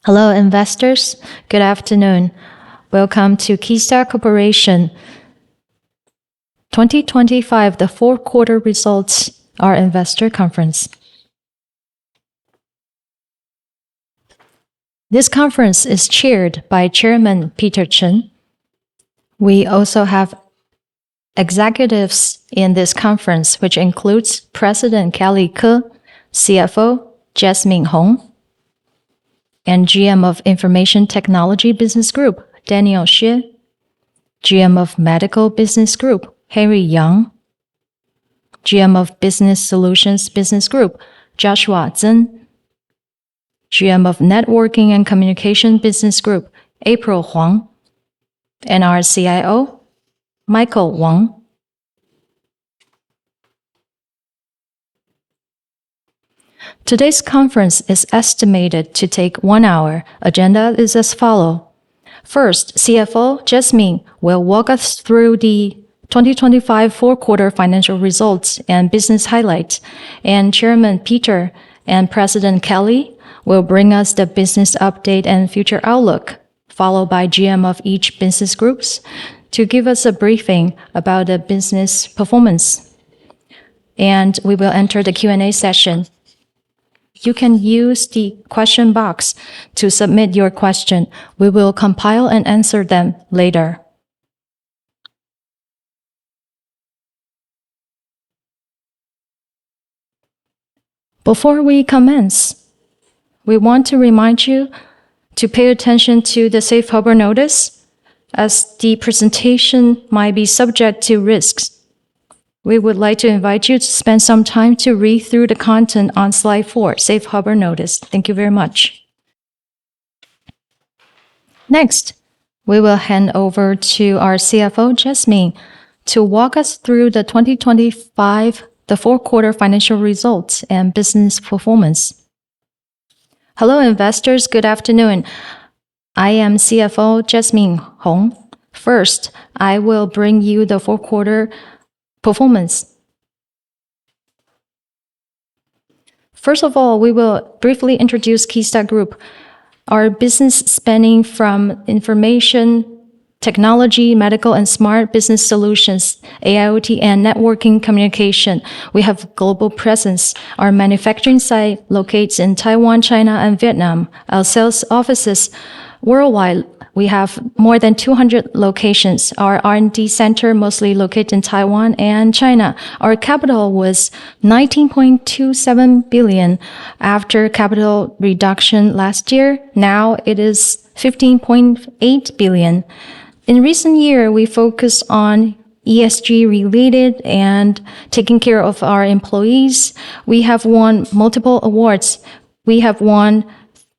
Hello, investors. Good afternoon. Welcome to Qisda Corporation 2025, the fourth quarter results, our investor conference. This conference is chaired by Chairman Peter Chen. We also have executives in this conference, which includes President Kelly Ke, CFO Jasmine Hong, and GM of Information Technology Business Group, Daniel Xie, GM of Medical Business Group, Henry Yang, GM of Business Solutions Business Group, Joshua Zhen, GM of Networking and Communication Business Group, April Huang, and our CIO, Michael Wang. Today's conference is estimated to take 1 hour. Agenda is as follows. First, CFO Jasmine will walk us through the 2025 fourth quarter financial results and business highlights, and Chairman Peter and President Kelly will bring us the business update and future outlook, followed by GM of each business groups to give us a briefing about the business performance. And we will enter the Q&A session. You can use the question box to submit your question. We will compile and answer them later. Before we commence, we want to remind you to pay attention to the safe harbor notice, as the presentation might be subject to risks. We would like to invite you to spend some time to read through the content on slide 4, Safe Harbor Notice. Thank you very much. Next, we will hand over to our CFO, Jasmine, to walk us through the 2025, the fourth quarter financial results and business performance. Hello, investors. Good afternoon. I am CFO Jasmine Hong. First, I will bring you the fourth quarter performance. First of all, we will briefly introduce Qisda Group, our business spanning from information, technology, medical and smart business solutions, AIoT and networking communication. We have global presence. Our manufacturing site locates in Taiwan, China, and Vietnam. Our sales offices worldwide. We have more than 200 locations. Our R&D center mostly located in Taiwan and China. Our capital was 19.27 billion after capital reduction last year. Now it is 15.8 billion. In recent year, we focused on ESG related and taking care of our employees. We have won multiple awards. We have won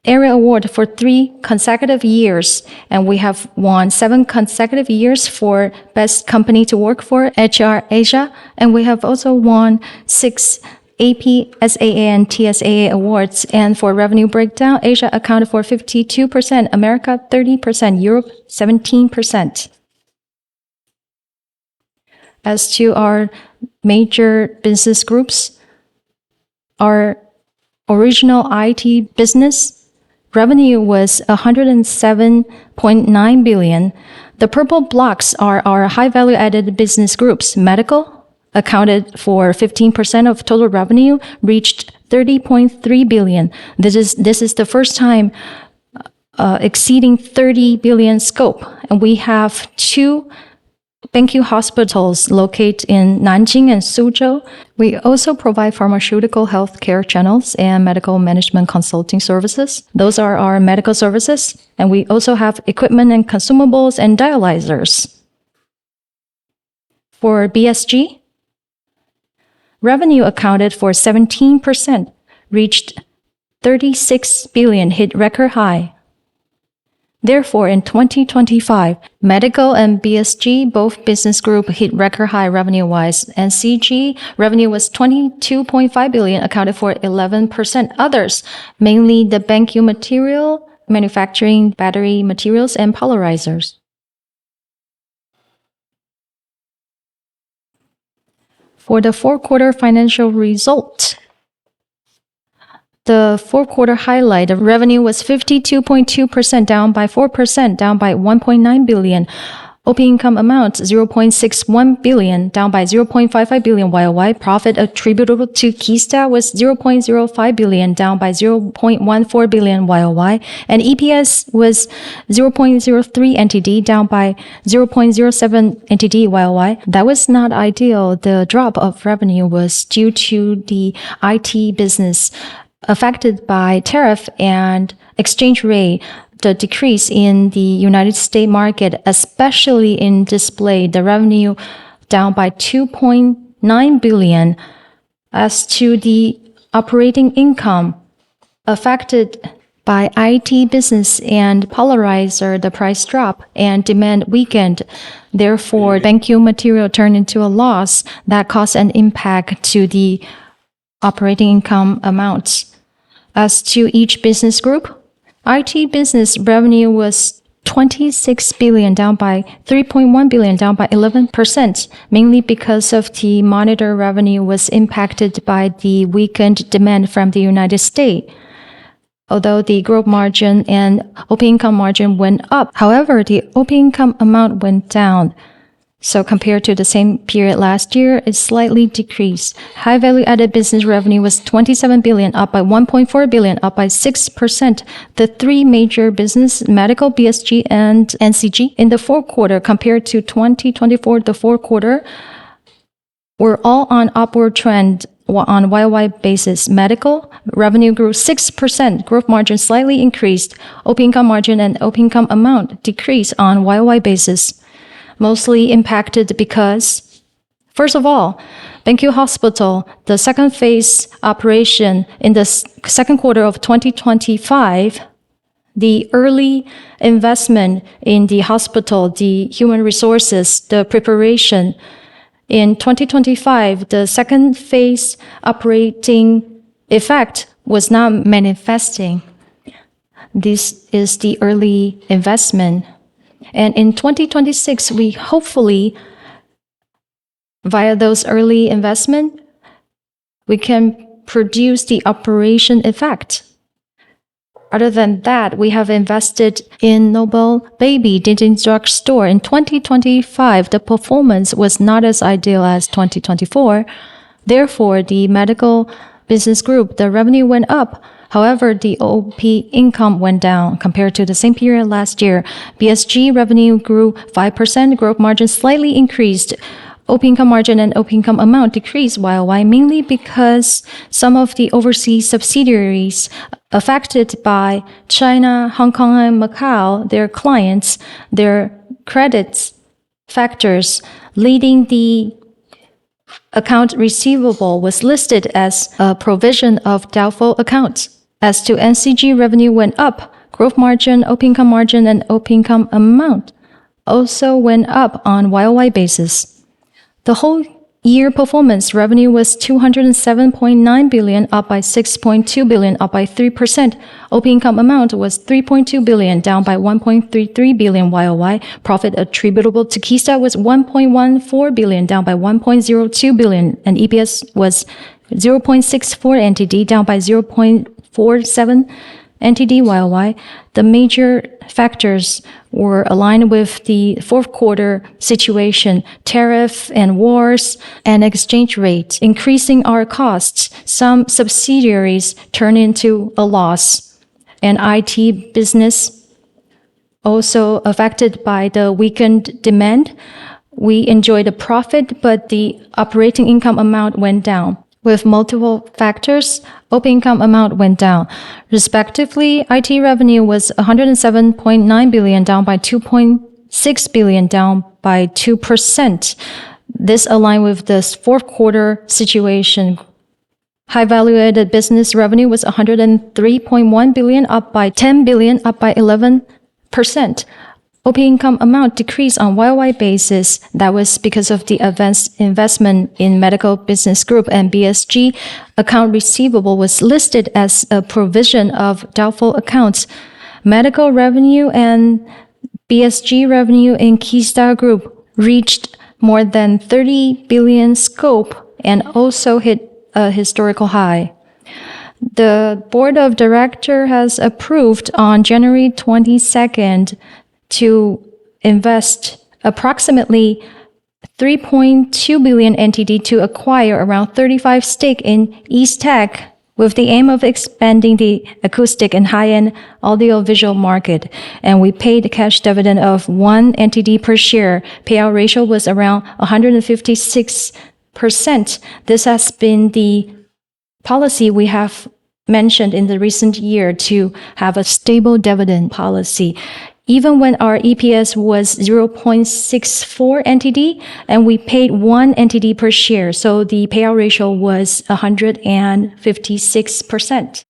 Area Award for 3 consecutive years, and we have won 7 consecutive years for Best Company to Work for, HR Asia, and we have also won 6 AP, SAA, and TSAA awards. And for revenue breakdown, Asia accounted for 52%, America 30%, Europe 17%. As to our major business groups, our original IT business revenue was 107.9 billion. The purple blocks are our high value added business groups. Medical accounted for 15% of total revenue, reached 30.3 billion. This is the first time exceeding 30 billion scope. And we have 2 BenQ hospitals located in Nanjing and Suzhou. We also provide pharmaceutical healthcare channels and medical management consulting services. Those are our medical services. And we also have equipment and consumables and dialyzers. For BSG, revenue accounted for 17%, reached 36 billion, hit record high. Therefore, in 2025, Medical and BSG, both business group, hit record high revenue-wise, and CG revenue was 22.5 billion, accounted for 11%. Others, mainly the BenQ material, manufacturing, battery materials, and polarizers. For the fourth quarter financial result, The fourth quarter highlight, the revenue was 52.2%, down by 4%, down by 1.9 billion. OP income amount 0.61 billion, down by 0.55 billion YOY. Profit attributable to Qisda was 0.05 billion, down by 0.14 billion YOY. And EPS was 0.03 NTD, down by 0.07 NTD YOY. That was not ideal. The drop of revenue was due to the IT business affected by tariff and exchange rate. The decrease in the United States market, especially in display, the revenue down by 2.9 billion. As to the operating income, affected by IT business and polarizer, the price drop and demand weakened. Therefore, BenQ material turned into a loss that caused an impact to the operating income amounts. As to each business group, IT business revenue was 26 billion, down by 3.1 billion, down by 11%, mainly because of the monitor revenue was impacted by the weakened demand from the United States. Although the gross margin and OP income margin went up, however, the OP income amount went down. So compared to the same period last year, it slightly decreased. High value-added business revenue was 27 billion, up by 1.4 billion, up by 6%. The three major business, medical, BSG, and NCG, in the fourth quarter compared to 2024, the fourth quarter, were all on upward trend on YOY basis. Medical revenue grew 6%. Gross margin slightly increased. OP income margin and OP income amount decreased on YOY basis. Mostly impacted because, first of all, BenQ Hospital, the second phase operation in the second quarter of 2025, the early investment in the hospital, the human resources, the preparation. In 2025, the second phase operating effect was not manifesting. This is the early investment. And in 2026, we hopefully, via those early investment, we can produce the operation effect. Other than that, we have invested in Noble Baby Digital Drug Store. In 2025, the performance was not as ideal as 2024. Therefore, the medical business group, the revenue went up. However, the OP income went down compared to the same period last year. BSG revenue grew 5%, gross margin slightly increased. OP income margin and OP income amount decreased YOY, mainly because some of the overseas subsidiaries affected by China, Hong Kong, and Macau, their clients, their credits factors, leading the account receivable was listed as a provision of doubtful accounts. As to NCG, revenue went up. Gross margin, OP income margin, and OP income amount also went up on YOY basis. The whole year performance revenue was 207.9 billion, up by 6.2 billion, up by 3%. OP income amount was 3.2 billion, down by 1.33 billion YOY. Profit attributable to Qisda was 1.14 billion, down by 1.02 billion, and EPS was 0.64 NTD, down by 0.47 NTD YOY. The major factors were aligned with the fourth quarter situation, tariff and wars and exchange rate, increasing our costs. Some subsidiaries turned into a loss, and IT business also affected by the weakened demand. We enjoyed a profit, but the operating income amount went down. With multiple factors, OP income amount went down. Respectively, IT revenue was 107.9 billion, down by 2.6 billion, down by 2%. This aligned with the fourth quarter situation. High value-added business revenue was 103.1 billion, up by 10 billion, up by 11%. OP income amount decreased on YOY basis. That was because of the advanced investment in medical business group, and BSG account receivable was listed as a provision of doubtful accounts. Medical revenue and BSG revenue in Qisda Group reached more than 30 billion scope and also hit a historical high. The board of directors has approved on January 22nd to invest approximately 3.2 billion NTD to acquire around 35 stake in East Tech with the aim of expanding the acoustic and high-end audiovisual market. And we paid a cash dividend of 1 NTD per share. Payout ratio was around 156%. This has been the policy we have mentioned in the recent year to have a stable dividend policy. Even when our EPS was 0.64 NTD and we paid 1 NTD per share, so the payout ratio was 156%.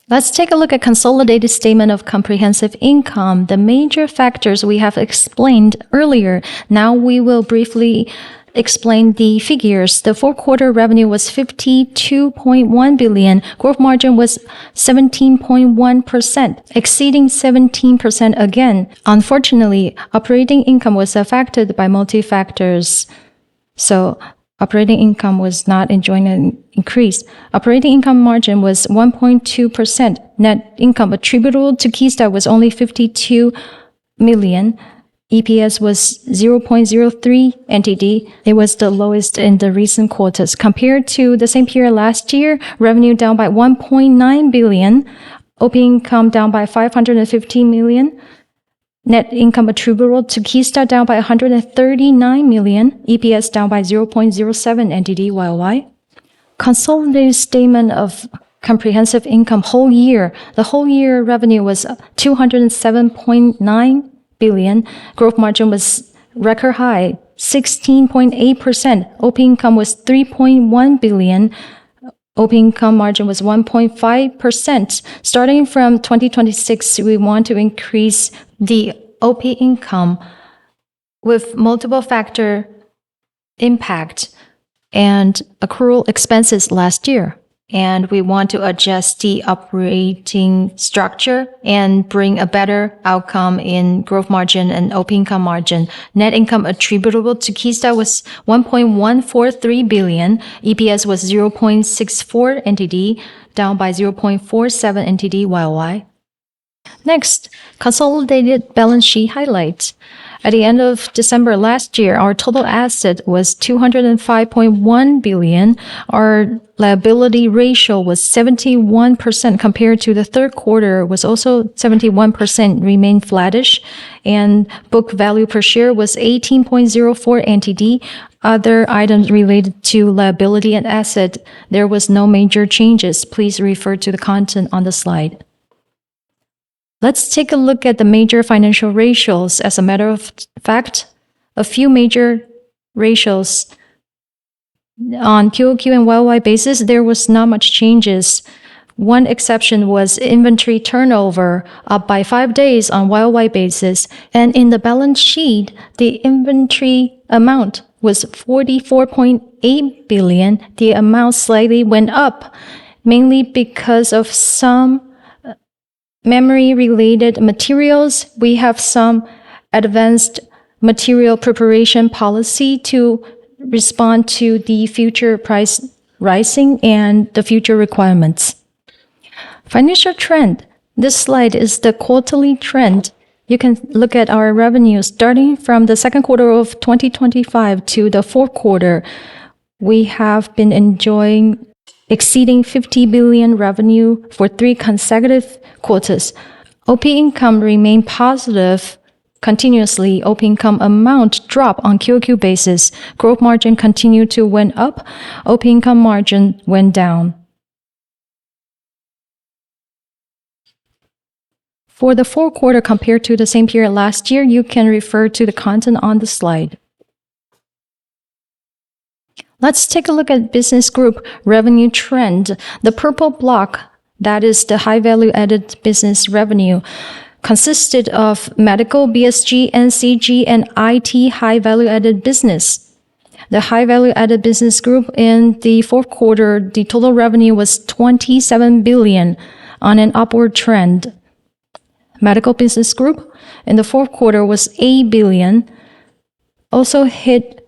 Let's take a look at consolidated statement of comprehensive income. The major factors we have explained earlier. Now we will briefly explain the figures. The fourth quarter revenue was 52.1 billion. Gross margin was 17.1%, exceeding 17% again. Unfortunately, operating income was affected by multi-factors. So operating income was not enjoying an increase. Operating income margin was 1.2%. Net income attributable to Qisda was only 52 million. EPS was 0.03 NTD. It was the lowest in the recent quarters. Compared to the same period last year, revenue down by 1.9 billion, OP income down by 515 million, net income attributable to Qisda down by 139 million, EPS down by 0.07 NTD YOY. Consolidated statement of comprehensive income whole year. The whole year revenue was 207.9 billion. Gross margin was record high, 16.8%. OP income was 3.1 billion. OP income margin was 1.5%. Starting from 2026, we want to increase the OP income with multiple factor impact and accrual expenses last year. And we want to adjust the operating structure and bring a better outcome in growth margin and OP income margin. Net income attributable to Qisda was 1.143 billion. EPS was 0.64 NTD, down by 0.47 NTD YOY. Next, consolidated balance sheet highlights. At the end of December last year, our total asset was 205.1 billion. Our liability ratio was 71% compared to the third quarter was also 71%, remained flattish. And book value per share was 18.04 NTD. Other items related to liability and asset, there was no major changes. Please refer to the content on the slide. Let's take a look at the major financial ratios. As a matter of fact, a few major ratios on QOQ and YOY basis, there was not much changes. One exception was inventory turnover, up by 5 days on YOY basis. And in the balance sheet, the inventory amount was 44.8 billion. The amount slightly went up, mainly because of some memory-related materials. We have some advanced material preparation policy to respond to the future price rising and the future requirements. Financial trend. This slide is the quarterly trend. You can look at our revenue starting from the second quarter of 2025 to the fourth quarter. We have been enjoying exceeding 50 billion revenue for 3 consecutive quarters. OP income remained positive continuously. OP income amount dropped on QOQ basis. Gross margin continued to went up. OP income margin went down. For the fourth quarter compared to the same period last year, you can refer to the content on the slide. Let's take a look at business group revenue trend. The purple block, that is the high value added business revenue, consisted of medical, BSG, NCG, and IT high value added business. The high value added business group in the fourth quarter, the total revenue was 27 billion on an upward trend. Medical business group in the fourth quarter was 8 billion, also hit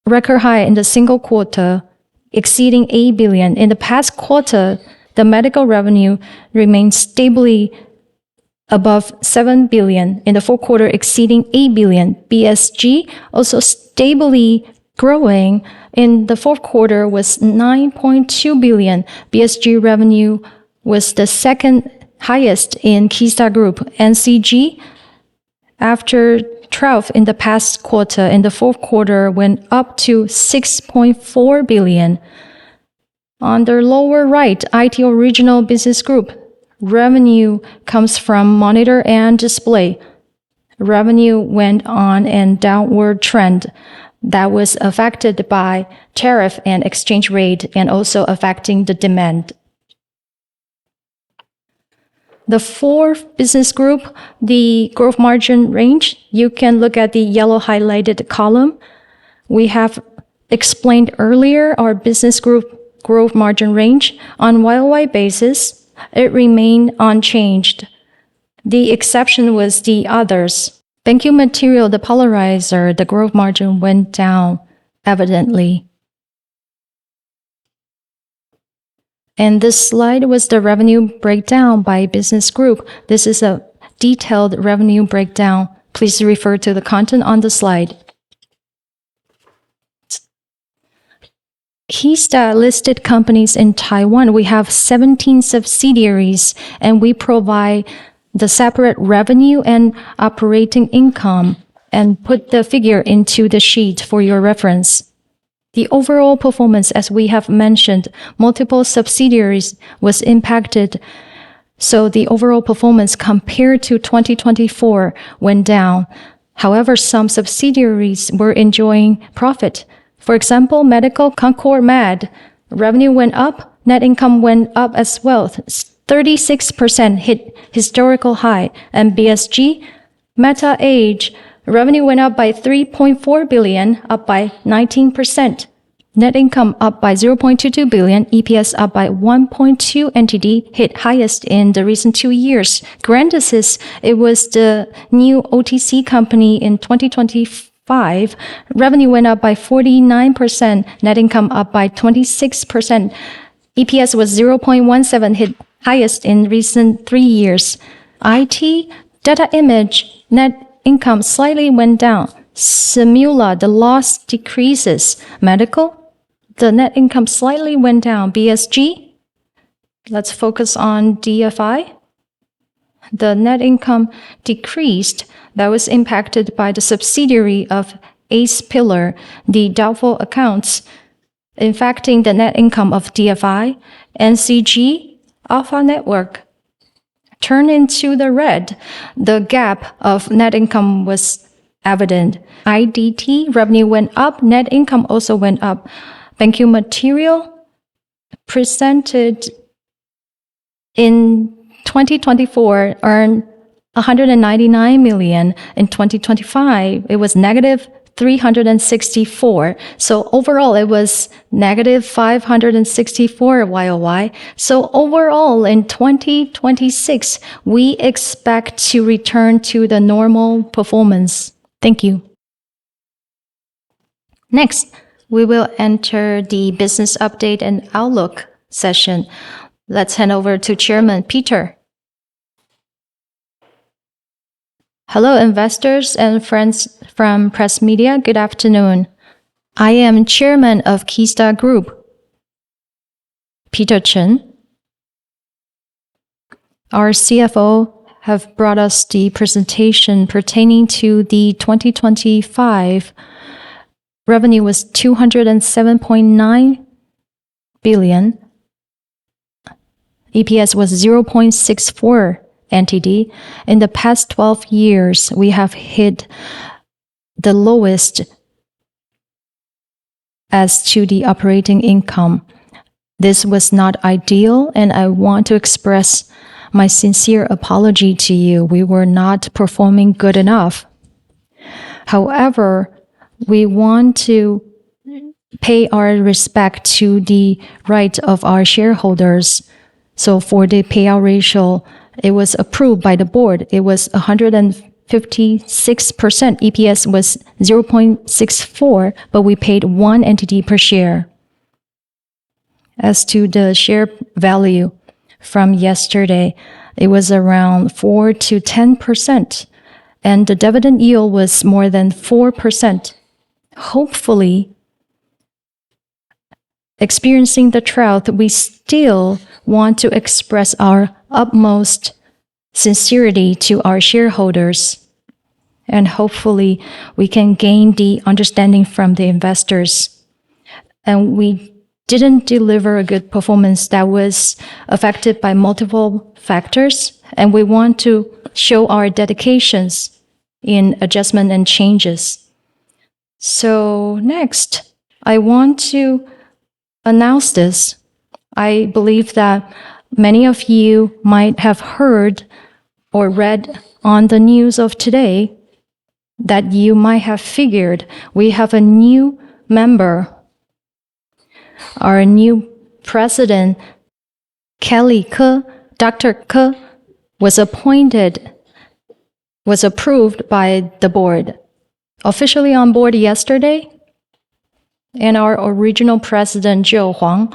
record high in the single quarter, exceeding 8 billion. In the past quarter, The medical revenue remained stably above 7 billion in the fourth quarter, exceeding 8 billion. BSG also stably growing in the fourth quarter was 9.2 billion. BSG revenue was the second highest in Qisda Group. NCG, after 12 in the past quarter, in the fourth quarter went up to 6.4 billion. On the lower right, IT Original Business Group. Revenue comes from monitor and display. Revenue went on a downward trend that was affected by tariff and exchange rate and also affecting the demand. The fourth business group, the growth margin range, you can look at the yellow highlighted column. We have explained earlier our business group growth margin range. On YOY basis, it remained unchanged. The exception was the others. Banking material, the polarizer, the growth margin went down evidently. And this slide was the revenue breakdown by business group. This is a detailed revenue breakdown. Please refer to the content on the slide. Qisda listed companies in Taiwan. We have 17 subsidiaries, and we provide the separate revenue and operating income and put the figure into the sheet for your reference. The overall performance, as we have mentioned, multiple subsidiaries was impacted, so the overall performance compared to 2024 went down. However, some subsidiaries were enjoying profit. For example, Medical Concord Med, revenue went up, net income went up as well. 36% hit historical high. And BSG, Meta Age, revenue went up by 3.4 billion, up by 19%. Net income up by 0.22 billion, EPS up by 1.2 NTD, hit highest in the recent 2 years. Grandisys, it was the new OTC company in 2025. Revenue went up by 49%, net income up by 26%. EPS was 0.17, hit highest in recent 3 years. IT, Data Image, net income slightly went down. Simula, the loss decreases. Medical, the net income slightly went down. BSG, let's focus on DFI. The net income decreased. That was impacted by the subsidiary of ACE Pillar, the doubtful accounts, impacting the net income of DFI. NCG, Alpha Network, turned into the red. The gap of net income was evident. IDT, revenue went up, net income also went up. Banking material presented in 2024 earned 199 million. In 2025, it was negative 364. So overall, it was negative 564 YOY. So overall, in 2026, we expect to return to the normal performance. Thank you. Next, we will enter the business update and outlook session. Let's hand over to Chairman Peter. Hello, investors and friends from press media. Good afternoon. I am Chairman of Qisda Group, Peter Chen. Our CFO have brought us the presentation pertaining to the 2025 revenue was 207.9 billion. EPS was 0.64 NTD. In the past 12 years, we have hit the lowest as to the operating income. This was not ideal, and I want to express my sincere apology to you. We were not performing good enough. However, we want to pay our respect to the right of our shareholders. So for the payout ratio, it was approved by the board. It was 156%. EPS was 0.64, but we paid 1 NTD per share. As to the share value, from yesterday. It was around 4 to 10%, and the dividend yield was more than 4%. Hopefully, experiencing the trough, we still want to express our utmost sincerity to our shareholders. And hopefully, we can gain the understanding from the investors. And we didn't deliver a good performance that was affected by multiple factors. And we want to show our dedications in adjustment and changes. So next, I want to announce this. I believe that many of you might have heard or read on the news of today that you might have figured we have a new member. Our new president, Kelly Ke, Dr. Ke, was approved by the board, officially on board yesterday. And our original president, Joe Huang,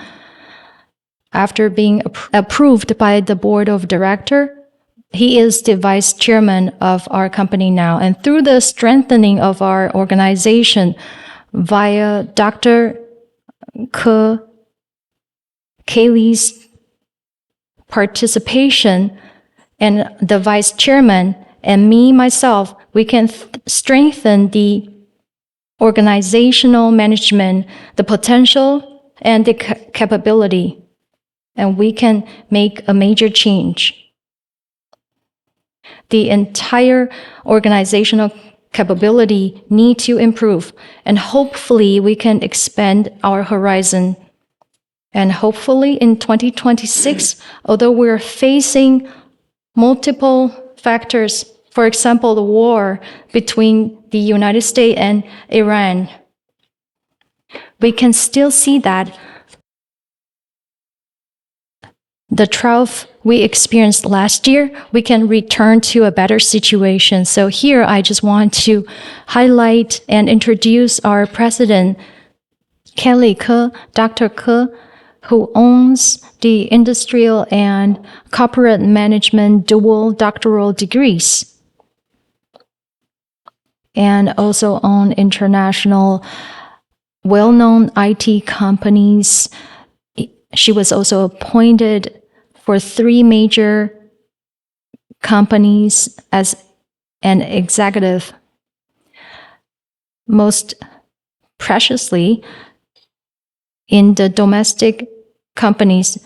after being approved by the board of directors, he is the vice chairman of our company now. And through the strengthening of our organization via Dr. Kelly's participation and the vice chairman and myself, we can strengthen the organizational management, the potential and the capability, and we can make a major change. The entire organizational capability need to improve, and hopefully we can expand our horizon. And hopefully in 2026, although we're facing multiple factors, for example, the war between the United States and Iran, we can still see that the trough we experienced last year, we can return to a better situation. So here I just want to highlight and introduce our president, Kelly Ke, Dr. Ke, who owns the industrial and corporate management dual doctoral degrees, and also own international well-known IT companies. She was also appointed for 3 major companies as an executive. Most preciously, in the domestic companies,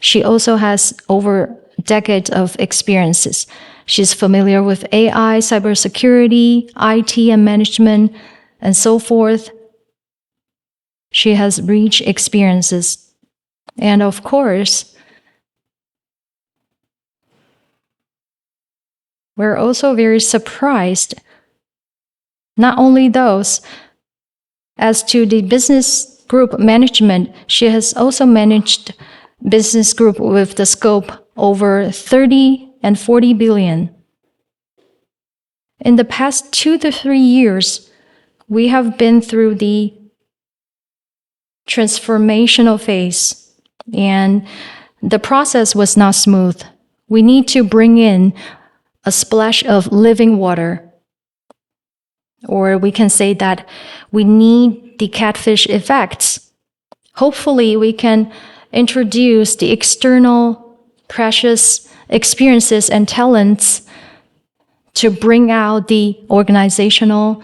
she also has over decades of experiences. She's familiar with AI, cybersecurity, IT and management, and so forth. She has rich experiences. And of course, we're also very surprised, not only those, as to the business group management, she has also managed business group with the scope over 30 and 40 billion. In the past 2 to 3 years, we have been through the transformational phase, and the process was not smooth. We need to bring in a splash of living water, or we can say that we need the catfish effects. Hopefully, we can introduce the external precious experiences and talents to bring out the organizational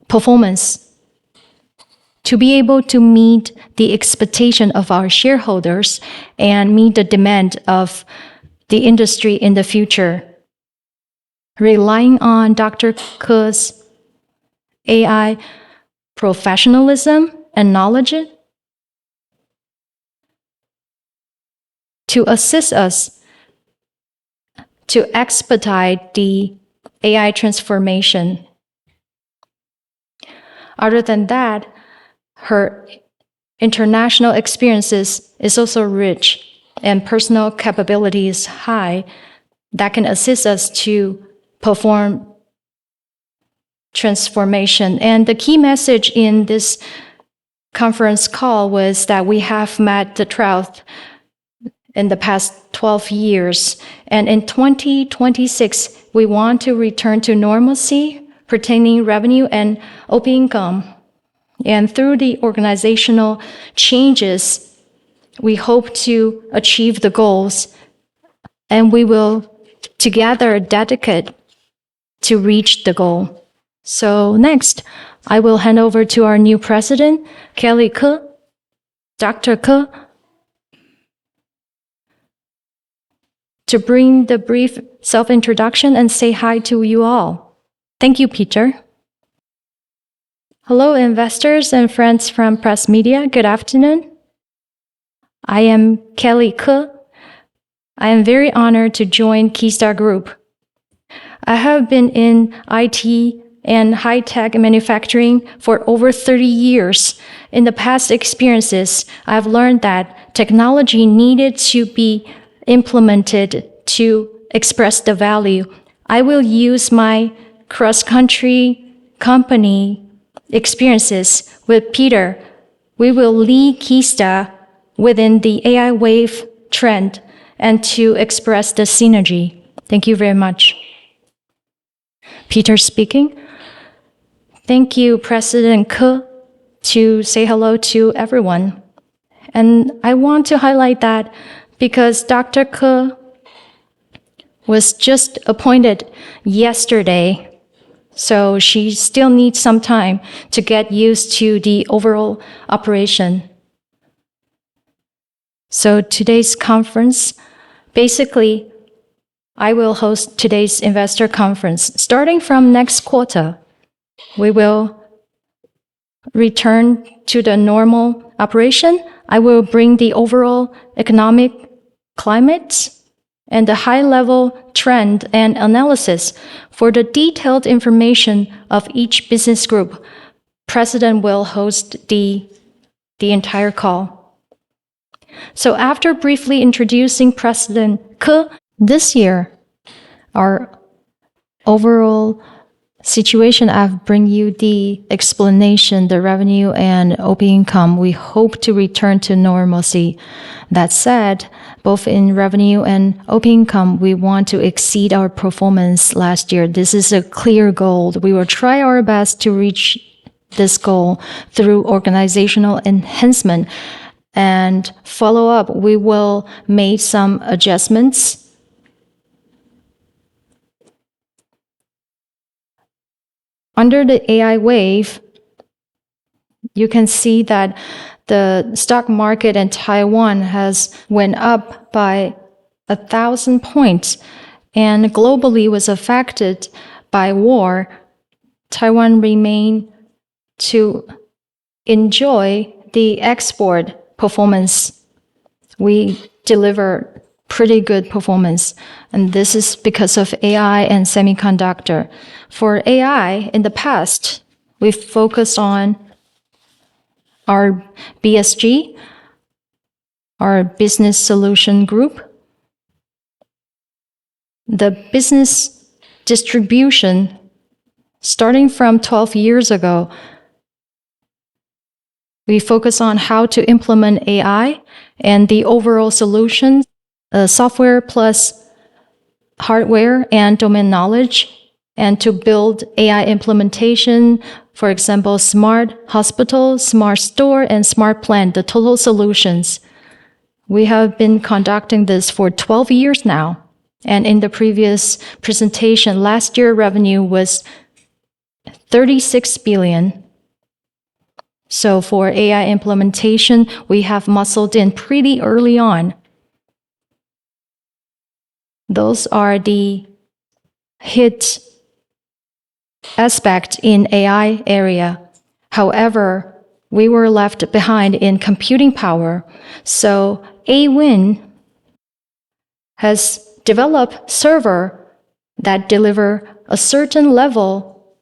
performance, to be able to meet the expectation of our shareholders and meet the demand of the industry in the future. Relying on Dr. Ke's AI professionalism and knowledge to assist us to expedite the AI transformation. Other than that, her international experiences is also rich and personal capability is high that can assist us to perform transformation. And the key message in this conference call was that we have met the trough. in the past 12 years. And in 2026, we want to return to normalcy pertaining revenue and OP income. And through the organizational changes, we hope to achieve the goals, and we will together dedicate to reach the goal. So next, I will hand over to our new president, Kelly Ke, Dr. Ke, to bring the brief self-introduction and say hi to you all. Thank you, Peter. Hello, investors and friends from press media. Good afternoon. I am Kelly Ke. I am very honored to join Qisda Group. I have been in IT and high-tech manufacturing for over 30 years. In the past experiences, I've learned that technology needed to be implemented to express the value. I will use my cross-country company experiences with Peter. We will lead Qisda within the AI wave trend and to express the synergy. Thank you very much. Peter speaking. Thank you, President Ke, to say hello to everyone. And I want to highlight that because Dr. Ke was just appointed yesterday, so she still needs some time to get used to the overall operation. So today's conference, basically, I will host today's investor conference. Starting from next quarter, we will return to the normal operation. I will bring the overall economic climate and the high-level trend and analysis. For the detailed information of each business group, President will host the entire call. So after briefly introducing President Ke, this year, our overall situation, I've bring you the explanation, the revenue and OP income. We hope to return to normalcy. That said, both in revenue and OP income, we want to exceed our performance last year. This is a clear goal. We will try our best to reach this goal through organizational enhancement and follow up. We will make some adjustments. Under the AI wave, you can see that the stock market in Taiwan has went up by 1,000 points, and globally was affected by war. Taiwan remained to enjoy the export performance. We deliver pretty good performance, and this is because of AI and semiconductor. For AI, in the past, we focused on our BSG, our Business Solution Group. The business distribution, starting from 12 years ago, we focus on how to implement AI and the overall solution, software plus hardware and domain knowledge, and to build AI implementation, for example, smart hospital, smart store, and smart plant, the total solutions. We have been conducting this for 12 years now. And in the previous presentation, last year revenue was 36 billion. So for AI implementation, we have muscled in pretty early on. Those are the hit aspect in AI area. However, we were left behind in computing power. So AWIN has developed server that deliver a certain level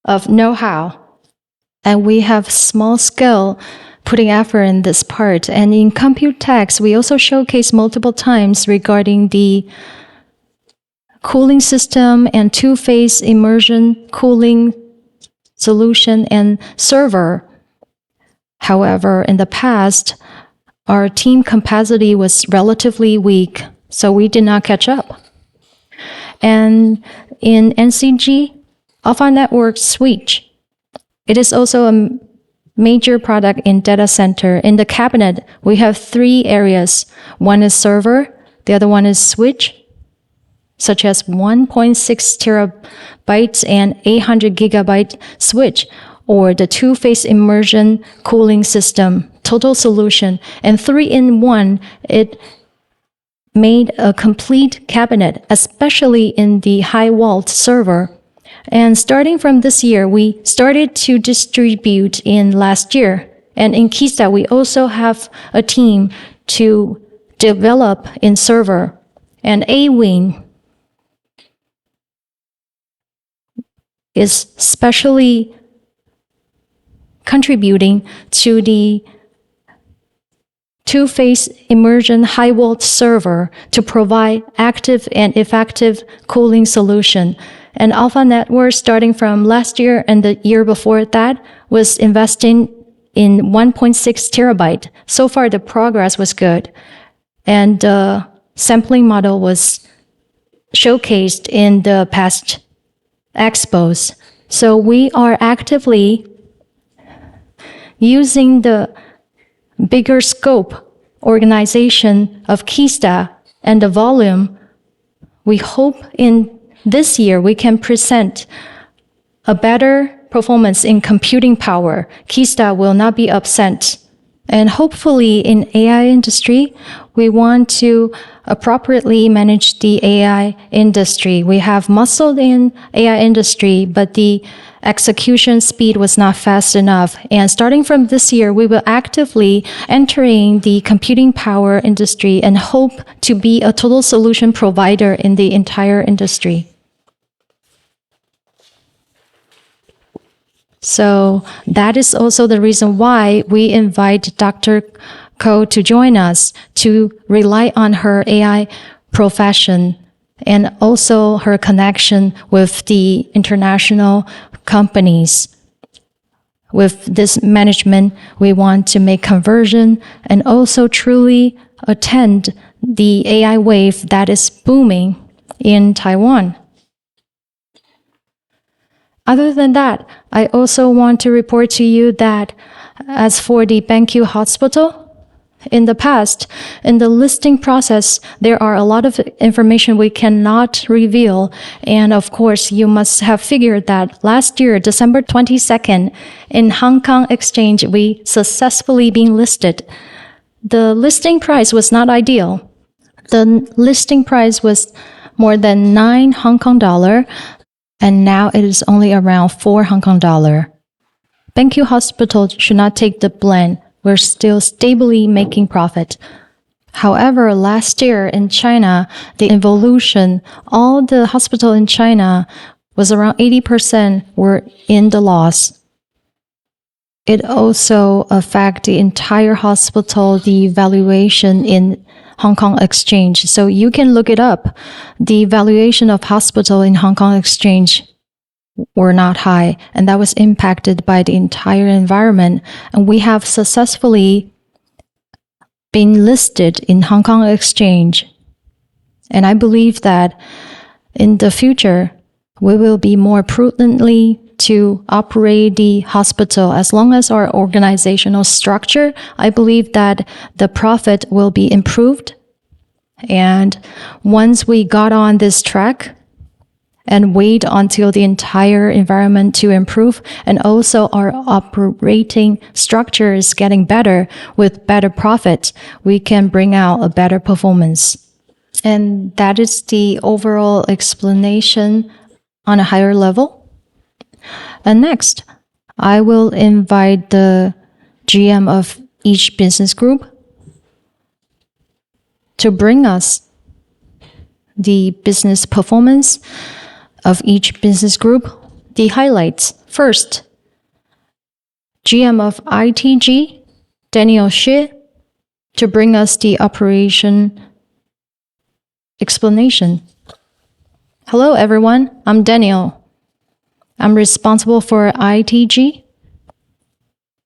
of know-how. And we have small scale putting effort in this part. And in compute text, we also showcase multiple times regarding the cooling system and two-phase immersion cooling solution and server. However, in the past, our team capacity was relatively weak, so we did not catch up. And in NCG, Alpha Network Switch, it is also a major product in data center. In the cabinet, we have 3 areas. One is server, the other one is switch, such as 1.6 terabytes and 800 gigabyte switch, or the 2-phase immersion cooling system, total solution. And 3-in-1, it made a complete cabinet, especially in the high vault server. And starting from this year, we started to distribute in last year. And in Qisda, we also have a team to develop in server. And A-Wing is specially contributing to the 2-phase immersion high volt server to provide active and effective cooling solution. And Alpha Network, starting from last year and the year before that, was investing in 1.6 terabyte. So far, the progress was good. And the sampling model was showcased in the past expos. So we are actively using the bigger scope organization of Qisda and the volume. We hope in this year we can present a better performance in computing power. Qisda will not be absent. And hopefully in AI industry, we want to appropriately manage the AI industry. We have muscle in AI industry, but the execution speed was not fast enough. And starting from this year, we will actively entering the computing power industry and hope to be a total solution provider in the entire industry. So that is also the reason why we invite Dr. Ko to join us, to rely on her AI profession and also her connection with the international companies. With this management, we want to make conversion and also truly attend the AI wave that is booming in Taiwan. Other than that, I also want to report to you that as for the BenQ Hospital, in the past, in the listing process, there are a lot of information we cannot reveal. And of course, you must have figured that last year, December 22nd, in Hong Kong Exchange, we successfully been listed. The listing price was not ideal. The listing price was more than 9 Hong Kong dollar, and now it is only around 4 Hong Kong dollar. BenQ Hospital should not take the blame. We're still stably making profit. However, last year in China, the evolution, all the hospital in China was around 80% were in the loss. It also affected the entire hospital, the valuation in Hong Kong Exchange. So you can look it up. The valuation of hospital in Hong Kong Exchange were not high, and that was impacted by the entire environment. And we have successfully been listed in Hong Kong Exchange. And I believe that in the future, we will be more prudently to operate the hospital. As long as our organizational structure, I believe that the profit will be improved. And once we got on this track, and wait until the entire environment to improve, and also our operating structure is getting better with better profit, we can bring out a better performance. And that is the overall explanation on a higher level. And next, I will invite the GM of each business group to bring us the business performance of each business group. The highlights. First, GM of ITG, Daniel Shi, to bring us the operation explanation. Hello everyone, I'm Daniel. I'm responsible for ITG.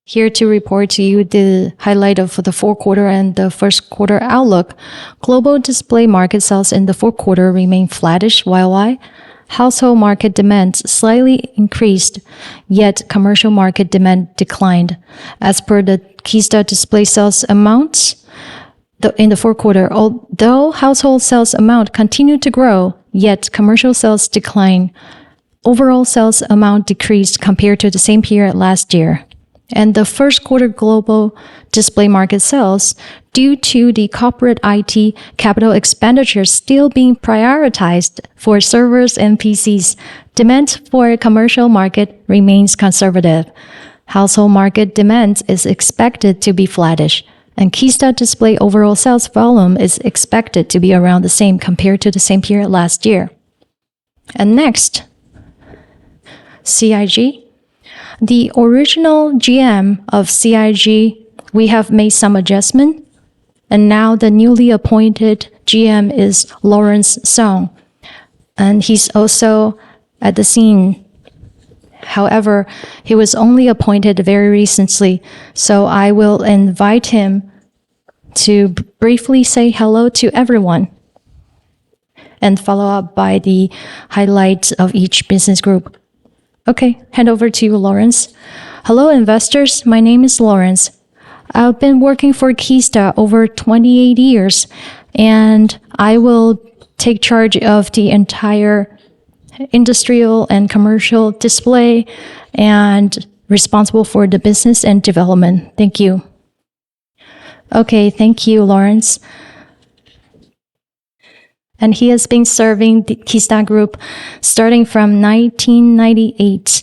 Here to report to you the highlight of the fourth quarter and the first quarter outlook. Global display market sales in the fourth quarter remain flattish YoY. Household market demand slightly increased, yet commercial market demand declined. As per the Qisda display sales amounts, in the fourth quarter, although household sales amount continued to grow, yet commercial sales declined. Overall sales amount decreased compared to the same period last year. And the first quarter global display market sales, due to the corporate IT capital expenditures still being prioritized for servers and PCs, demand for commercial market remains conservative. Household market demand is expected to be flattish, and Qisda display overall sales volume is expected to be around the same compared to the same period last year. And next, CIG. The original GM of CIG, we have made some adjustment, and now the newly appointed GM is Lawrence Song, and he's also at the scene. However, he was only appointed very recently, so I will invite him to briefly say hello to everyone and follow up by the highlights of each business group. Okay, hand over to you, Lawrence. Hello, investors. My name is Lawrence. I've been working for Qisda over 28 years, and I will take charge of the entire industrial and commercial display and responsible for the business and development. Thank you. Okay, thank you, Lawrence. And he has been serving the Qisda Group starting from 1998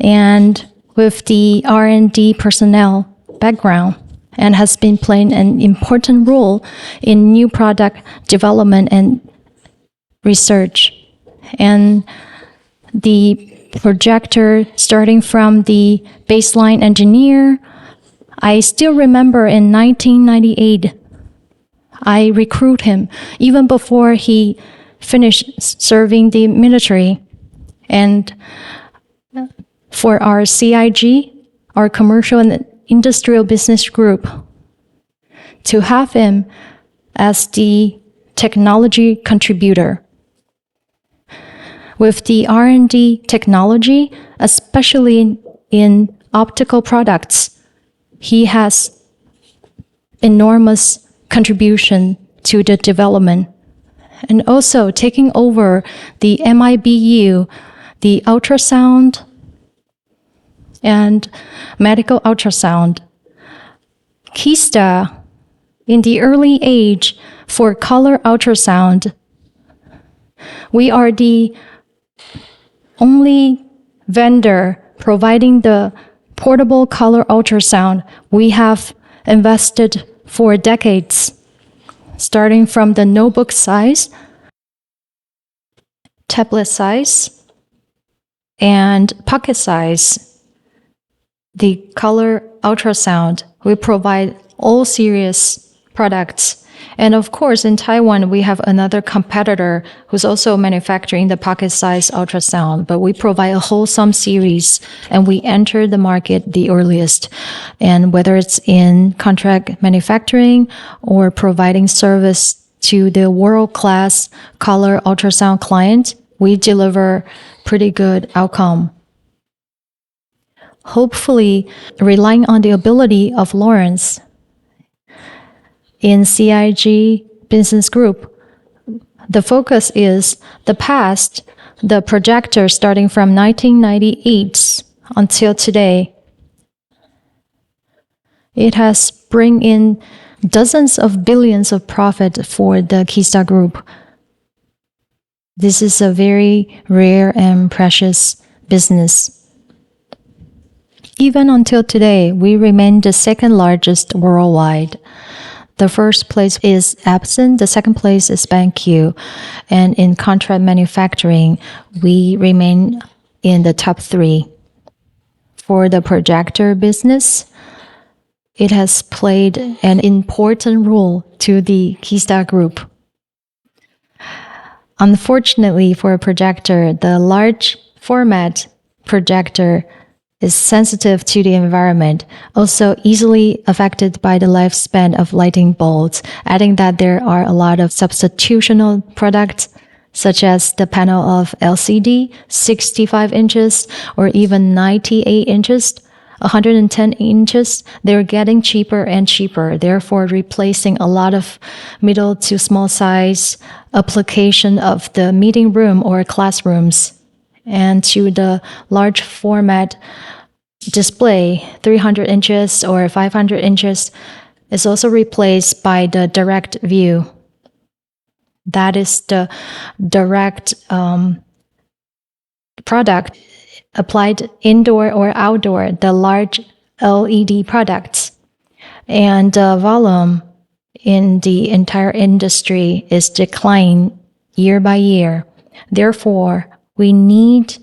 and with the R&D personnel background, and has been playing an important role in new product development and research. And the projector, starting from the baseline engineer, I still remember in 1998, I recruited him even before he finished serving the military. And for our CIG, our commercial and industrial business group, to have him as the technology contributor. With the R&D technology, especially in optical products, he has enormous contribution to the development, and also taking over the MIBU, the ultrasound and medical ultrasound. Qisda, in the early age for color ultrasound, we are the only vendor providing the portable color ultrasound. We have invested for decades, starting from the notebook size, tablet size, and pocket size. The color ultrasound, we provide all series products. And of course, in Taiwan, we have another competitor who's also manufacturing the pocket-sized ultrasound, but we provide a wholesome series, and we enter the market the earliest. And whether it's in contract manufacturing or providing service to the world-class color ultrasound client, we deliver pretty good outcome. Hopefully, relying on the ability of Lawrence in CIG Business Group, the focus is the past, the projector starting from 1998 until today. It has bring in dozens of billions of profit for the Qisda Group. This is a very rare and precious business. Even until today, we remain the second largest worldwide. The first place is Epson, the second place is BenQ, and in contract manufacturing, we remain in the top 3. For the projector business, it has played an important role to the Qisda Group. Unfortunately for a projector, the large format projector is sensitive to the environment, also easily affected by the lifespan of lighting bulbs, adding that there are a lot of substitutional products such as the panel of LCD, 65 inches, or even 98 inches, 110 inches. They're getting cheaper and cheaper, therefore replacing a lot of middle to small size application of the meeting room or classrooms. And to the large format display, 300 inches or 500 inches, is also replaced by the direct view. That is the direct product applied indoor or outdoor, the large LED products. And the volume in the entire industry is declining year by year. Therefore, we need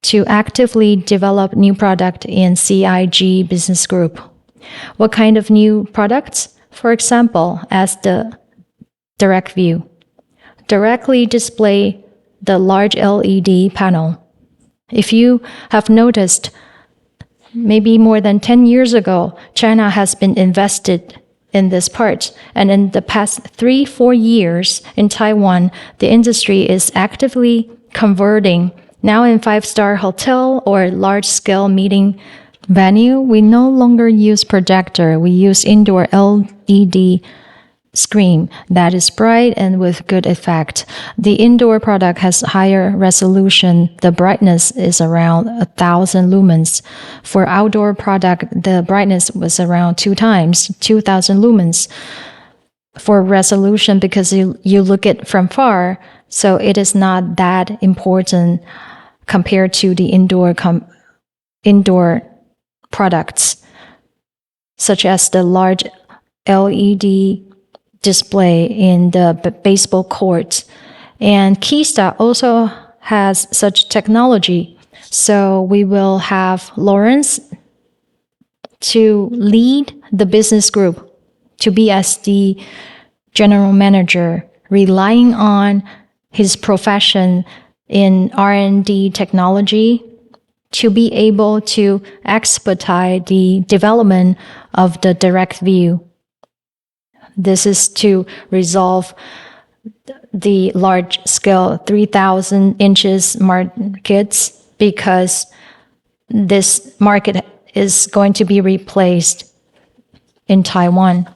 to actively develop new product in CIG business group. What kind of new products? For example, as the direct view. Directly display the large LED panel. If you have noticed, maybe more than 10 years ago, China has been invested in this part. And in the past 3-4 years in Taiwan, the industry is actively converting. Now in 5-star hotel or large-scale meeting venue, we no longer use projector. We use indoor LED screen that is bright and with good effect. The indoor product has higher resolution. The brightness is around 1,000 lumens. For outdoor product, the brightness was around 2 times, 2,000 lumens. For resolution, because you look it from far, so it is not that important compared to the indoor products, such as the large LED display in the baseball court. And Qisda also has such technology. So we will have Lawrence to lead the business group, to be as the general manager, relying on his profession in R&D technology to be able to expedite the development of the direct view. This is to resolve the large-scale 3,000 inches markets, because this market is going to be replaced in Taiwan.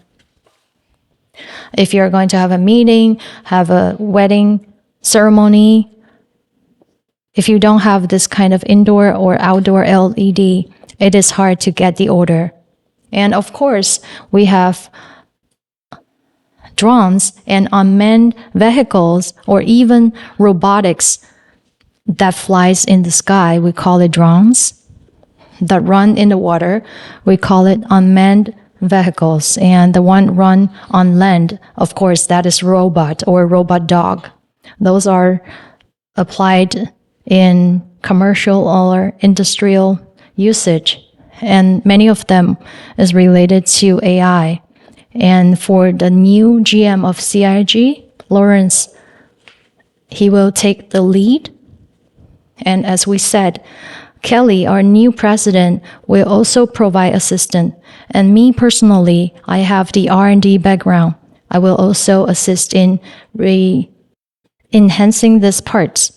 If you're going to have a meeting, have a wedding ceremony, if you don't have this kind of indoor or outdoor LED, it is hard to get the order. And of course, we have drones and unmanned vehicles, or even robotics that flies in the sky. We call it drones. That run in the water, we call it unmanned vehicles. And the one run on land, of course, that is robot or robot dog. Those are applied in commercial or industrial usage, and many of them is related to AI. And for the new GM of CIG, Lawrence, he will take the lead. And as we said, Kelly, our new president, will also provide assistance. And me personally, I have the R&D background. I will also assist in enhancing this part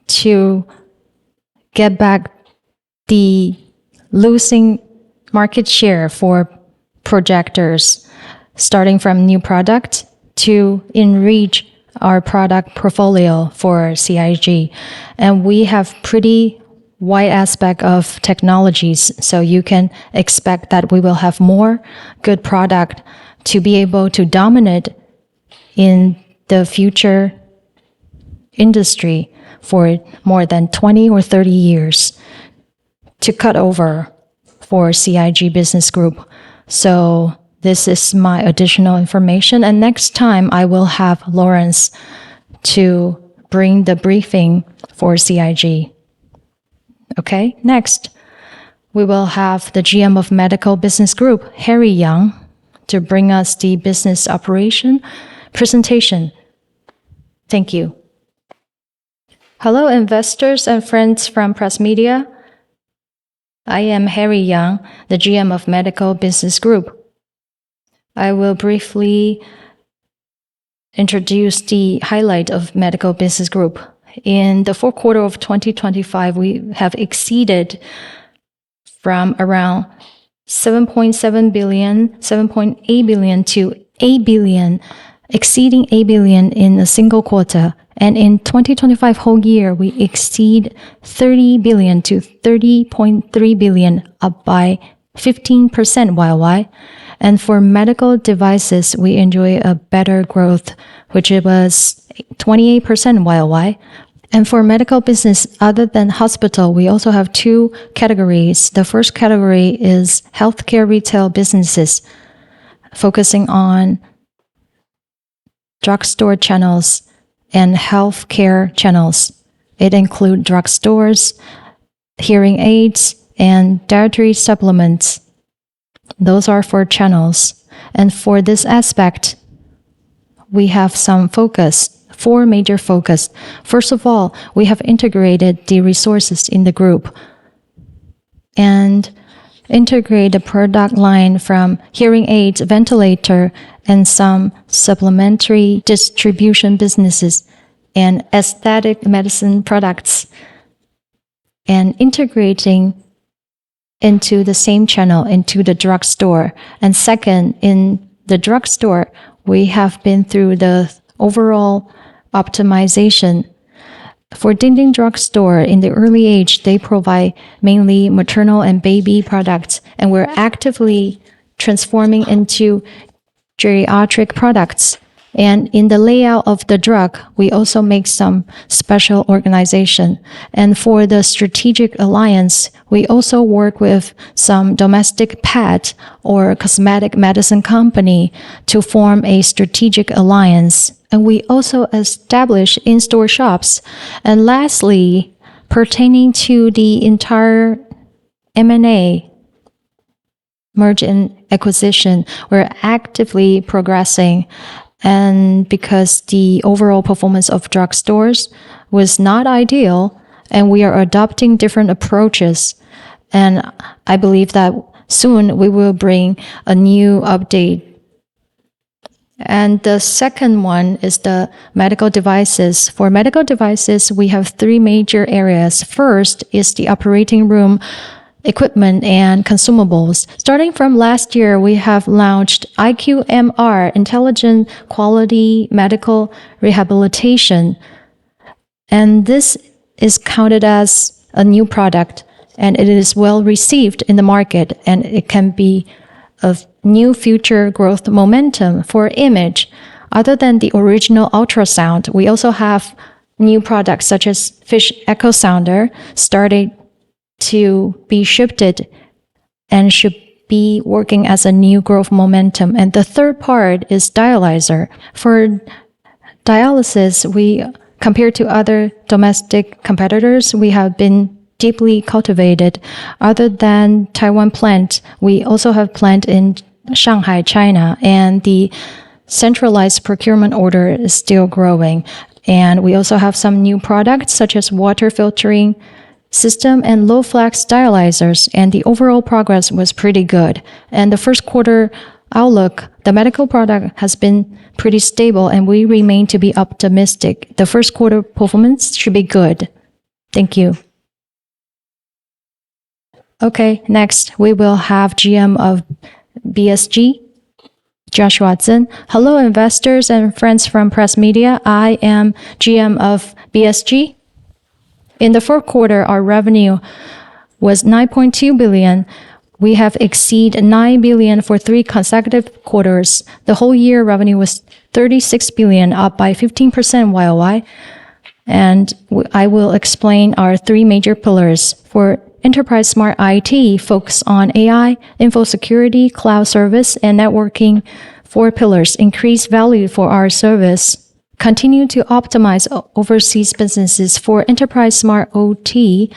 to get back the losing market share for projectors, starting from new product to enrich our product portfolio for CIG. And we have pretty wide aspect of technologies, so you can expect that we will have more good product to be able to dominate in the future industry for more than 20 or 30 years to cut over for CIG Business Group. So this is my additional information. And next time I will have Lawrence to bring the briefing for CIG. Okay, next we will have the GM of Medical Business Group, Harry Young, to bring us the business operation presentation. Thank you. Hello, investors and friends from press media. I am Harry Yang, the GM of Medical Business Group. I will briefly introduce the highlight of Medical Business Group. In the fourth quarter of 2025, we have exceeded from around 7.7 billion, 7.8 billion to 8 billion, exceeding 8 billion in a single quarter. And in 2025 whole year, we exceed 30 billion to 30.3 billion, up by 15% YOY. And for medical devices, we enjoy a better growth, which was 28% YOY. And for medical business, other than hospital, we also have two categories. The first category is healthcare retail businesses, focusing on drugstore channels and healthcare channels. It includes drugstores, hearing aids, and dietary supplements. Those are for channels. And for this aspect, we have some focus, 4 major focus. First of all, we have integrated the resources in the group and integrate the product line from hearing aids, ventilator, and some supplementary distribution businesses and aesthetic medicine products, and integrating into the same channel into the drugstore. And second, in the drugstore, we have been through the overall optimization. For Ding Drugstore, in the early age, they provide mainly maternal and baby products, and we're actively transforming into geriatric products. And in the layout of the drug, we also make some special organization. And for the strategic alliance, we also work with some domestic pet or cosmetic medicine company to form a strategic alliance. And we also establish in-store shops. And lastly, pertaining to the entire M&A, merger and acquisition, we're actively progressing. And because the overall performance of drugstores was not ideal, and we are adopting different approaches. And I believe that soon we will bring a new update. And the second one is the medical devices. For medical devices, we have 3 major areas. First is the operating room equipment and consumables. Starting from last year, we have launched IQMR, Intelligent Quality Medical Rehabilitation. And this is counted as a new product, and it is well received in the market, and it can be of new future growth momentum. For image, other than the original ultrasound, we also have new products such as fish echo sounder started to be shifted and should be working as a new growth momentum. And the third part is dialyzer. For dialysis, compared to other domestic competitors, we have been deeply cultivated. Other than Taiwan plant, we also have plant in Shanghai, China, and the centralized procurement order is still growing. And we also have some new products such as water filtering system and low flux dialyzers, and the overall progress was pretty good. And the first quarter outlook, the medical product has been pretty stable, and we remain to be optimistic. The first quarter performance should be good. Thank you. Okay, next we will have GM of BSG, Joshua Zhen. Hello, investors and friends from press media. I am GM of BSG. In the fourth quarter, our revenue was 9.2 billion. We have exceeded 9 billion for 3 consecutive quarters. The whole year revenue was 36 billion, up by 15% YOY. And I will explain our 3 major pillars. For Enterprise Smart IT, focus on AI, info security, cloud service, and networking. 4 pillars, increase value for our service. Continue to optimize overseas businesses. For Enterprise Smart OT,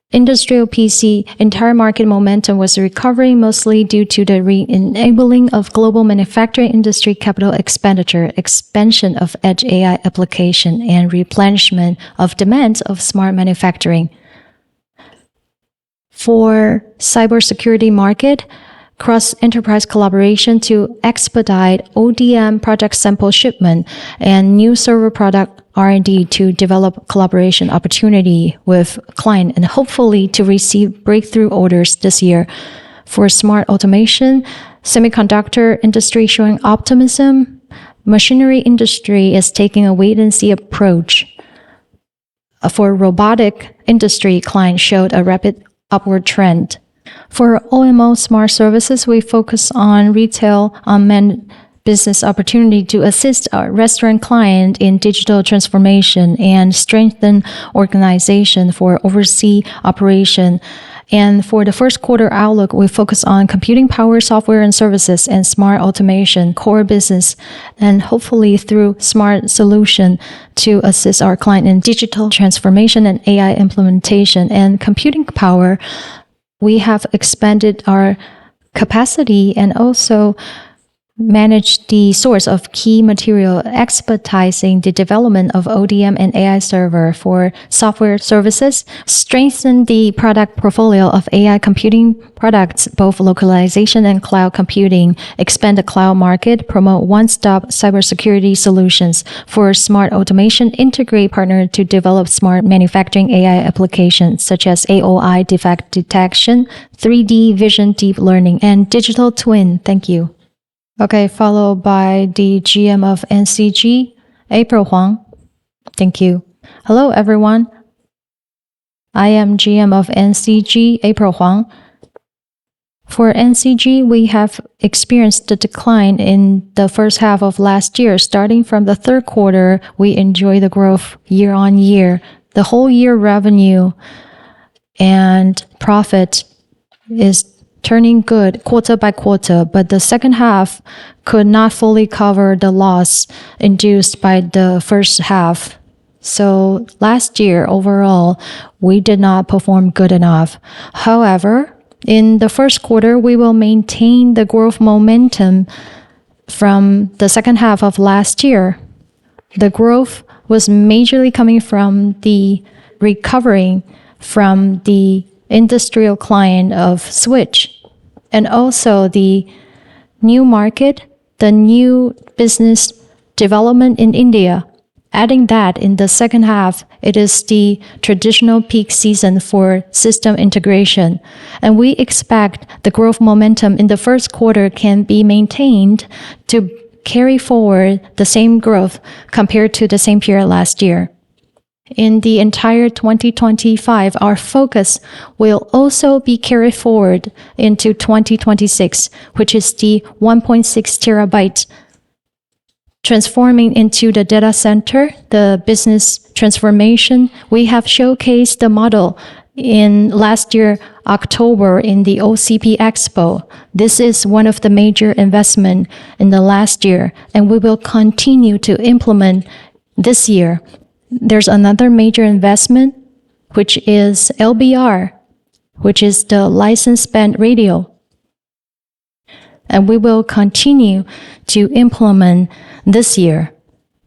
industrial PC, entire market momentum was recovering mostly due to the re-enabling of global manufacturing industry capital expenditure, expansion of edge AI application, and replenishment of demands of smart manufacturing. For cybersecurity market, cross-enterprise collaboration to expedite ODM project sample shipment and new server product R&D to develop collaboration opportunity with client and hopefully to receive breakthrough orders this year. For smart automation, semiconductor industry showing optimism, machinery industry is taking a wait-and-see approach. For robotic industry, client showed a rapid upward trend. For OMO Smart Services, we focus on retail unmanned business opportunity to assist our restaurant client in digital transformation and strengthen organization for overseas operation. And for the first quarter outlook, we focus on computing power, software and services, and smart automation, core business, and hopefully through smart solution to assist our client in digital transformation and AI implementation. And computing power, we have expanded our capacity and also manage the source of key material, expediting the development of ODM and AI server. For software services, strengthen the product portfolio of AI computing products, both localization and cloud computing, expand the cloud market, promote one-stop cybersecurity solutions. For smart automation, integrate partner to develop smart manufacturing AI applications such as AOI defect detection, 3D vision deep learning, and digital twin. Thank you. Okay, followed by the GM of NCG, April Huang. Thank you. Hello, everyone. I am GM of NCG, April Huang. For NCG, we have experienced the decline in the first half of last year. Starting from the third quarter, we enjoy the growth year on year. The whole year revenue and profit is turning good quarter by quarter, but the second half could not fully cover the loss induced by the first half. So last year, overall, we did not perform good enough. However, in the first quarter, we will maintain the growth momentum from the second half of last year. The growth was majorly coming from the recovering from the industrial client of Switch, and also the new market, the new business development in India. Adding that in the second half, it is the traditional peak season for system integration. And we expect the growth momentum in the first quarter can be maintained to carry forward the same growth compared to the same period last year. In the entire 2025, our focus will also be carried forward into 2026, which is the 1.6 terabyte transforming into the data center, the business transformation. We have showcased the model in last year, October, in the OCP Expo. This is one of the major investment in the last year, and we will continue to implement this year. There's another major investment, which is LBR, which is the licensed band radio. And we will continue to implement this year.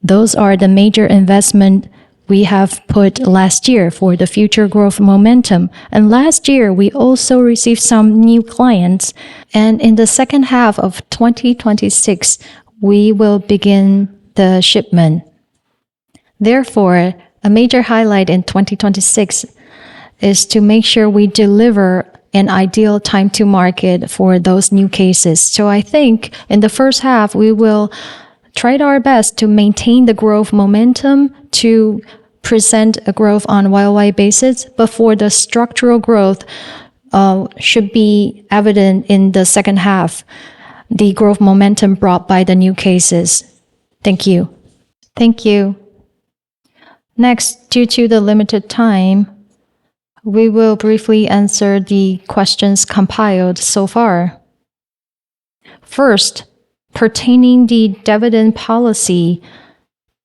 Those are the major investment we have put last year for the future growth momentum. And last year, we also received some new clients. And in the second half of 2026, we will begin the shipment. Therefore, a major highlight in 2026 is to make sure we deliver an ideal time to market for those new cases. So I think in the first half, we will try our best to maintain the growth momentum to present a growth on YOY basis, but for the structural growth should be evident in the second half, the growth momentum brought by the new cases. Thank you. Thank you. Next, due to the limited time, we will briefly answer the questions compiled so far. First, pertaining the dividend policy,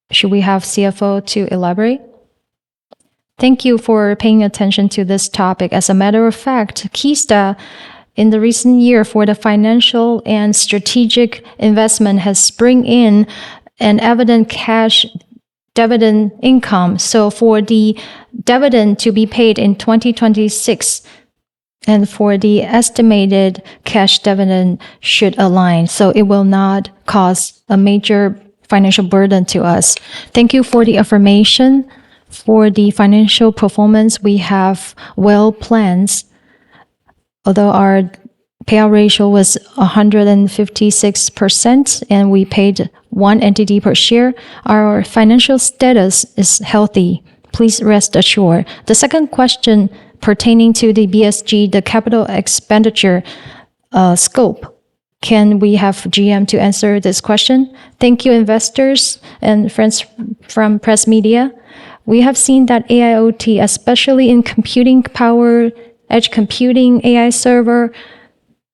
should we have CFO to elaborate? Thank you for paying attention to this topic. As a matter of fact, Qisda in the recent year for the financial and strategic investment has bring in an evident cash dividend income. So for the dividend to be paid in 2026, And for the estimated cash dividend should align, so it will not cause a major financial burden to us. Thank you for the affirmation. For the financial performance, we have well plans. Although our payout ratio was 156% and we paid 1 NTD per share, our financial status is healthy. Please rest assured. The second question pertaining to the BSG, the capital expenditure scope. Can we have GM to answer this question? Thank you, investors and friends from press media. We have seen that AIoT, especially in computing power, edge computing, AI server,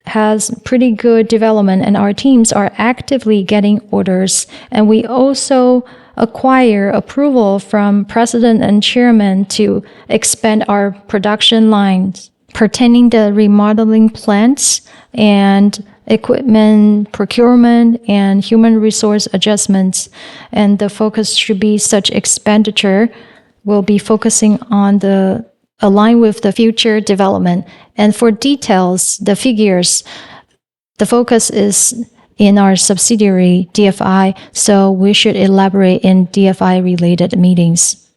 has pretty good development, and our teams are actively getting orders. And we also acquire approval from president and chairman to expand our production lines pertaining the remodeling plants and equipment procurement and human resource adjustments. And the focus should be such expenditure will be focusing on the align with the future development. And for details, the figures, the focus is in our subsidiary DFI, so we should elaborate in DFI related meetings.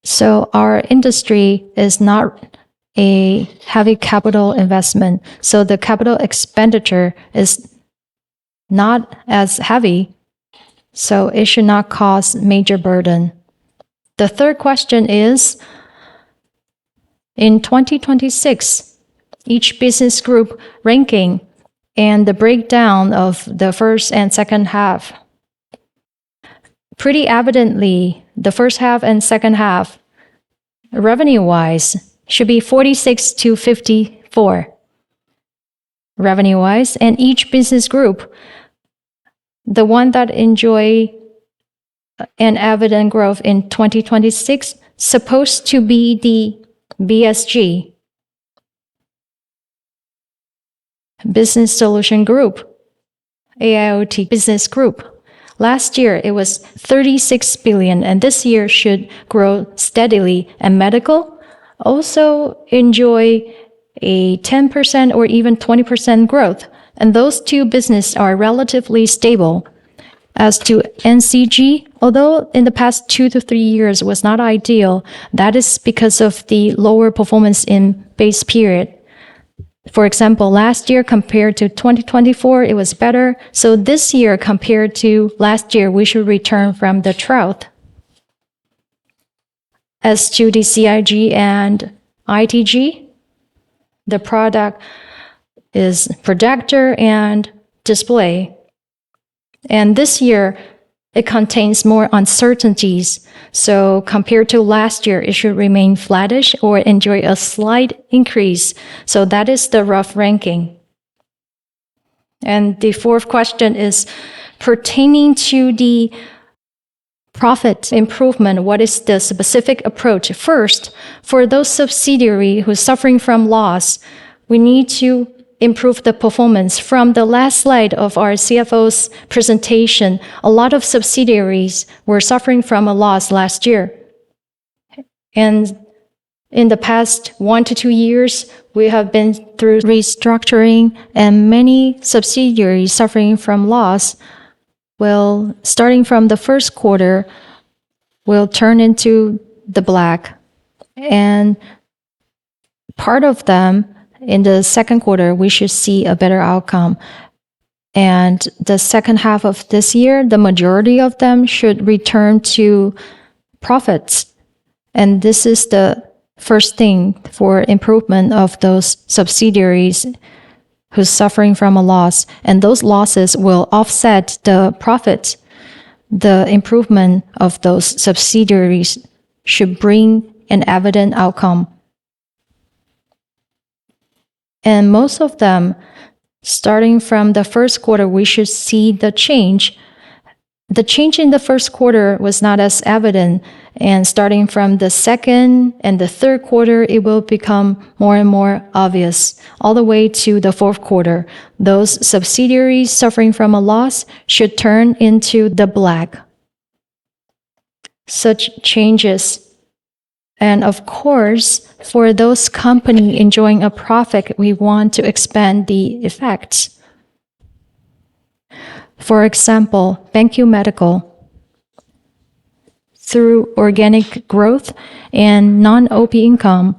So our industry is not a heavy capital investment, so the capital expenditure is not as heavy, so it should not cause major burden. The third question is, in 2026, each business group ranking and the breakdown of the first and second half. Pretty evidently, the first half and second half, revenue-wise, should be 46 to 54 revenue-wise, and each business group, the one that enjoy an evident growth in 2026, supposed to be the BSG, Business Solution Group, AIoT Business Group. Last year, it was 36 billion, and this year should grow steadily. And medical also enjoy a 10% or even 20% growth. And those two businesses are relatively stable. As to NCG, although in the past 2 to 3 years was not ideal, that is because of the lower performance in base period. For example, last year compared to 2024, it was better. So this year compared to last year, we should return from the drought. As to the CIG and ITG, the product is projector and display. And this year, it contains more uncertainties. So compared to last year, it should remain flattish or enjoy a slight increase. So that is the rough ranking. And the fourth question is pertaining to the profit improvement. What is the specific approach? First, for those subsidiaries who are suffering from loss, we need to improve the performance. From the last slide of our CFO's presentation, a lot of subsidiaries were suffering from a loss last year. And in the past 1 to 2 years, we have been through restructuring, and many subsidiaries suffering from loss will, starting from the first quarter, will turn into the black. And part of them, in the second quarter, we should see a better outcome. And the second half of this year, the majority of them should return to profits. And this is the first thing for improvement of those subsidiaries who's suffering from a loss. And those losses will offset the profit. The improvement of those subsidiaries should bring an evident outcome. And most of them, starting from the first quarter, we should see the change. The change in the first quarter was not as evident. And starting from the second and the third quarter, it will become more and more obvious, all the way to the fourth quarter. Those subsidiaries suffering from a loss should turn into the black. Such changes And of course, for those companies enjoying a profit, we want to expand the effects. For example, BenQ Medical, through organic growth and non-OP income,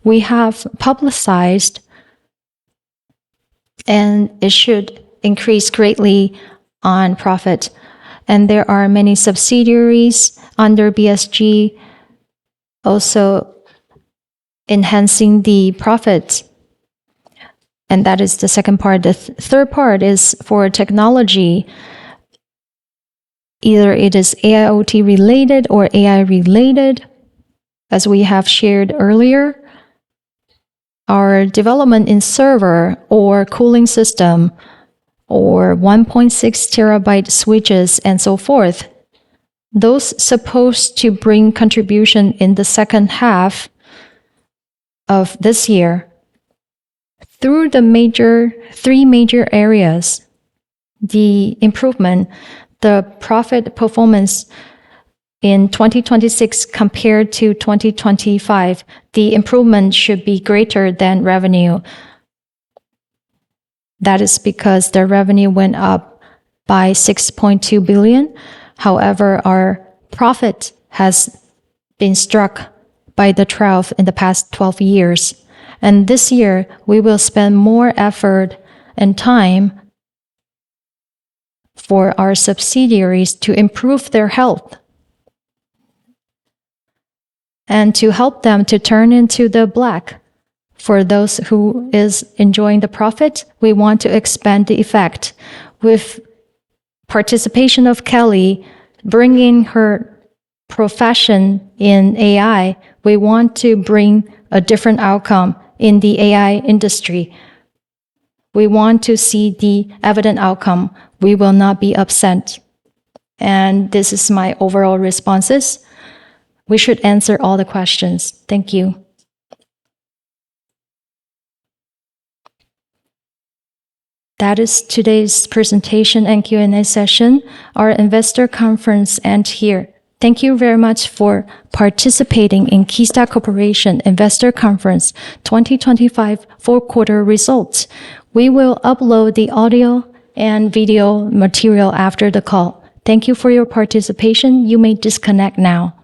we have publicized, and it should increase greatly on profit. And there are many subsidiaries under BSG also enhancing the profit. And that is the second part. The third part is for technology. Either it is AIoT related or AI related. As we have shared earlier, our development in server or cooling system or 1.6 terabyte switches and so forth, those supposed to bring contribution in the second half of this year. Through the three major areas, the improvement, the profit performance in 2026 compared to 2025, the improvement should be greater than revenue. That is because the revenue went up by 6.2 billion. However, our profit has been struck by the trough in the past 12 years. And this year, we will spend more effort and time for our subsidiaries to improve their health and to help them to turn into the black. For those who is enjoying the profit, we want to expand the effect. With participation of Kelly, bringing her profession in AI, we want to bring a different outcome in the AI industry. We want to see the evident outcome. We will not be upset. And this is my overall responses. We should answer all the questions. Thank you. That is today's presentation and Q&A session. Our investor conference ends here. Thank you very much for participating in Qisda Corporation Investor Conference 2025 fourth quarter results. We will upload the audio and video material after the call. Thank you for your participation. You may disconnect now.